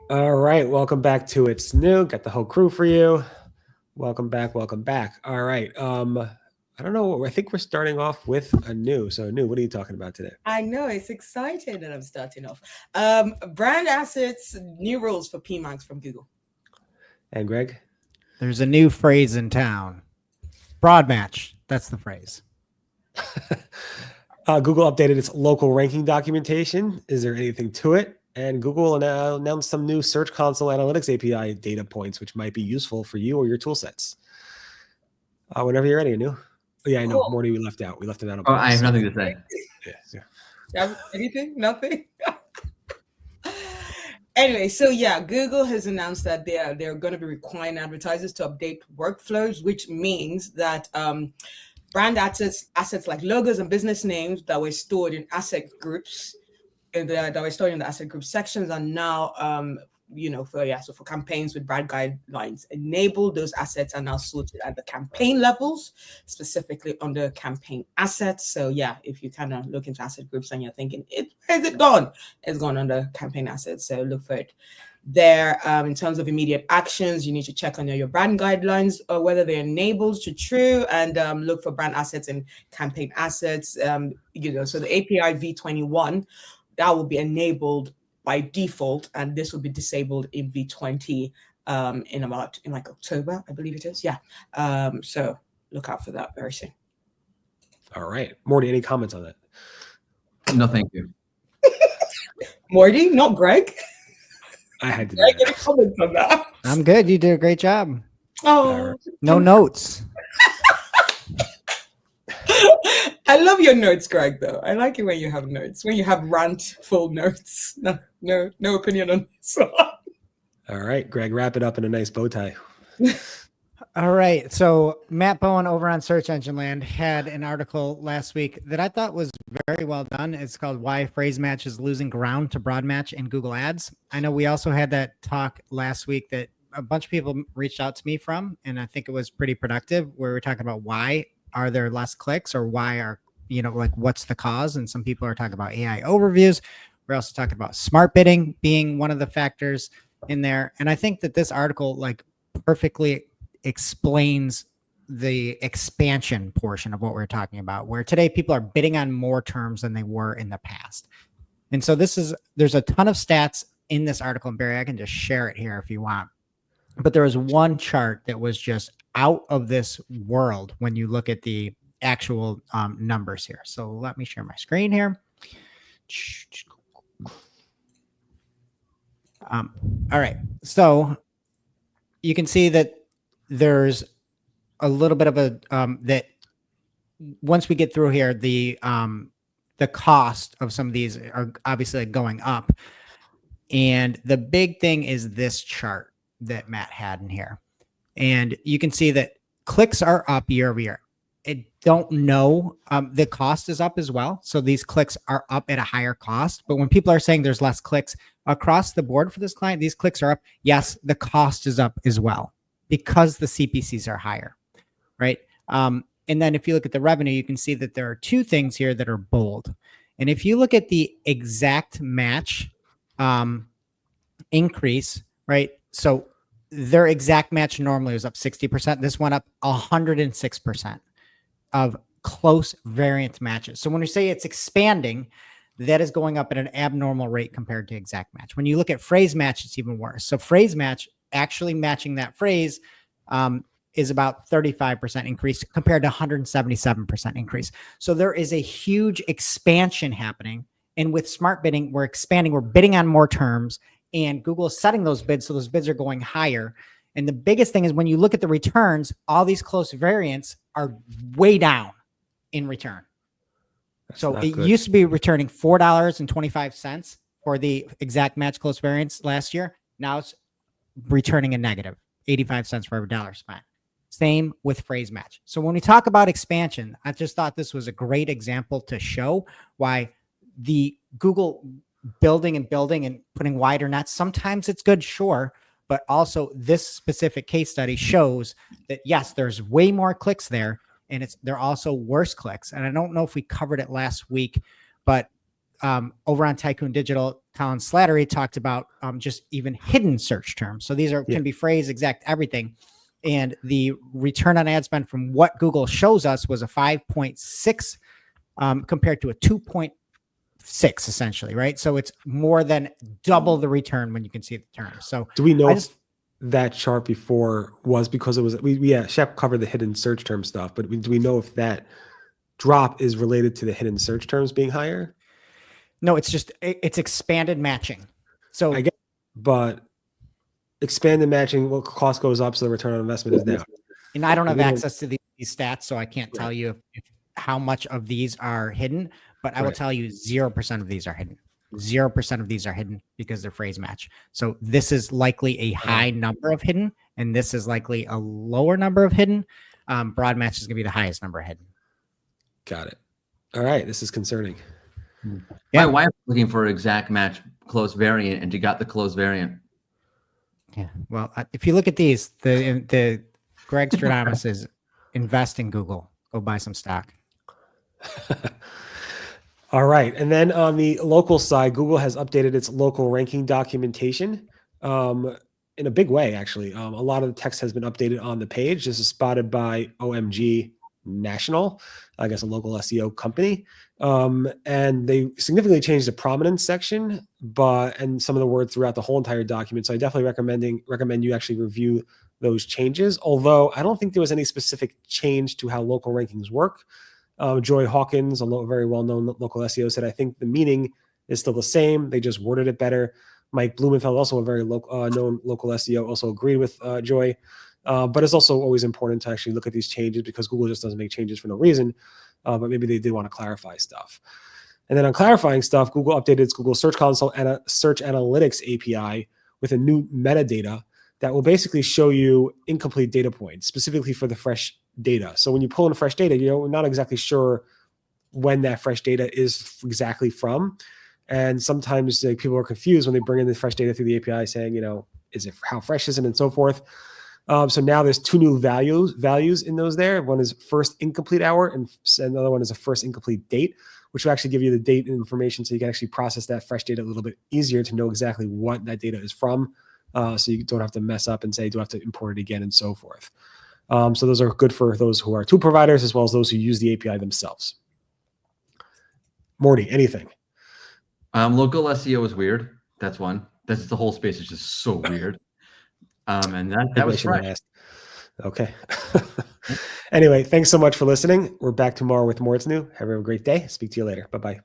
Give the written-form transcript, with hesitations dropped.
All right, welcome back to It's New. Got the whole crew for you. Welcome back, welcome back. All right. I don't know. I think we're starting off with a new. So new, what are you talking about today? I know it's exciting that I'm starting off. Brand assets, new rules for PMax from Google. And Greg? There's a new phrase in town. Broad match. That's the phrase. Google updated its local ranking documentation. Is there anything to it? And Google announced some new Search Console Analytics API data points, which might be useful for you or your tool sets. Whenever you're ready, Anu. Oh, yeah, I know. Cool. Mordy, we left out. We left it out. Oh, I have nothing to say. Yeah. Anything? Nothing? Anyway, so yeah, Google has announced that they're going to be requiring advertisers to update workflows, which means that brand assets like logos and business names that were stored in asset groups, that were stored in the asset group sections are now for campaigns with brand guidelines, enable those assets are now sorted at the campaign levels, specifically under campaign assets. So yeah, if you kind of look into asset groups and you're thinking, where's it gone? It's gone under campaign assets. So look for it there. In terms of immediate actions, you need to check on your brand guidelines or whether they're enabled to true, and look for brand assets and campaign assets. So the API v21, that will be enabled by default, and this will be disabled in v20 in like October, I believe it is. Yeah. So look out for that very soon. All right. Mordy, any comments on that? No, thank you. Mordy, not Greg. I had to do Greg, that. any comments on that? I'm good. You did a great job. Oh, No notes. I love your notes, Greg, though. I like it when you have notes, when you have rant-full notes. No opinion on this one. All right, Greg, wrap it up in a nice bow tie. All right. So Matt Bowen over on Search Engine Land had an article last week that I thought was very well done. It's called Why Phrase Match is Losing Ground to Broad Match in Google Ads. I know we also had that talk last week that a bunch of people reached out to me from, and I think it was pretty productive, where we're talking about why are there less clicks, or why are, what's the cause? And some people are talking about AI overviews. We're also talking about smart bidding being one of the factors in there. And I think that this article perfectly explains the expansion portion of what we're talking about, where today people are bidding on more terms than they were in the past. And so there's a ton of stats in this article, and Barry, I can just share it here if you want. But there was one chart that was just out of this world when you look at the actual numbers here. So let me share my screen here. All right. So you can see that there's a little bit of a that once we get through here, the cost of some of these are obviously going up. And the big thing is this chart that Matt had in here. And you can see that clicks are up year over year. I don't know. The cost is up as well. So these clicks are up at a higher cost. But when people are saying there's less clicks across the board for this client, these clicks are up. Yes, the cost is up as well because the CPCs are higher, right? And then if you look at the revenue, you can see that there are two things here that are bold. And if you look at the exact match increase, right? So their exact match normally was up 60%. This went up 106% of close variant matches. So when we say it's expanding, that is going up at an abnormal rate compared to exact match. When you look at phrase match, it's even worse. So phrase match, actually matching that phrase, is about 35% increase compared to 177% increase. So there is a huge expansion happening. And with smart bidding, we're expanding, we're bidding on more terms, and Google is setting those bids. So those bids are going higher. And the biggest thing is when you look at the returns, all these close variants are way down in return. That's so it good. used to be returning $4.25 for the exact match close variants last year. Now it's returning a negative 85 cents for every dollar spent. Same with phrase match. So when we talk about expansion, I just thought this was a great example to show why the Google building and putting wider nets, sometimes it's good, sure, but also this specific case study shows that yes, there's way more clicks there, and they're also worse clicks. And I don't know if we covered it last week, but over on Tycoon Digital, Colin Slattery talked about just even hidden search terms. So these can be phrase, exact, everything. And the return on ad spend from what Google shows us was a 5.6 compared to a 2.6 essentially, right? So it's more than double the return when you can see the terms. So do we know if that chart before was because it was Shep covered the hidden search term stuff, but do we know if that drop is related to the hidden search terms being higher? No, it's just it's expanded matching. So I guess, but expanded matching, well, cost goes up, so the return on investment is down. And I don't have access to these stats, so I can't tell you how much of these are hidden, but I will tell you 0% of these are hidden. 0% of these are hidden because they're phrase match. So this is likely a high number of hidden, and this is likely a lower number of hidden. Broad match is going to be the highest number of hidden. Got it. All right. This is concerning. My wife was looking for exact match close variant, and she got the close variant. Yeah. Well, if you look at these, the Greg Stradamus is invest in Google. Go buy some stock. All right. And then on the local side, Google has updated its local ranking documentation in a big way, actually. A lot of the text has been updated on the page. This is spotted by OMG National, I guess a local SEO company. And they significantly changed the prominence section, and some of the words throughout the whole entire document. So I definitely recommend you actually review those changes. Although I don't think there was any specific change to how local rankings work. Joy Hawkins, a very well-known local SEO, said, I think the meaning is still the same. They just worded it better. Mike Blumenfeld, also a very known local SEO, also agreed with Joy. But it's also always important to actually look at these changes because Google just doesn't make changes for no reason. But maybe they did want to clarify stuff. And then on clarifying stuff, Google updated its Google Search Console and a Search Analytics API with a new metadata that will basically show you incomplete data points, specifically for the fresh data. So when you pull in fresh data, you're not exactly sure when that fresh data is exactly from. And sometimes people are confused when they bring in the fresh data through the API saying, is it, how fresh is it, and so forth. So now there's two new values in those there. One is first incomplete hour, and another one is a first incomplete date, which will actually give you the date and information so you can actually process that fresh data a little bit easier to know exactly what that data is from. So you don't have to mess up and say, do I have to import it again, and so forth. So those are good for those who are tool providers as well as those who use the API themselves. Mordy, anything? Local SEO is weird. That's one. That's the whole space is just so weird. And that was fresh. Okay. Anyway, thanks so much for listening. We're back tomorrow with more. It's new. Have a great day. Speak to you later. Bye-bye.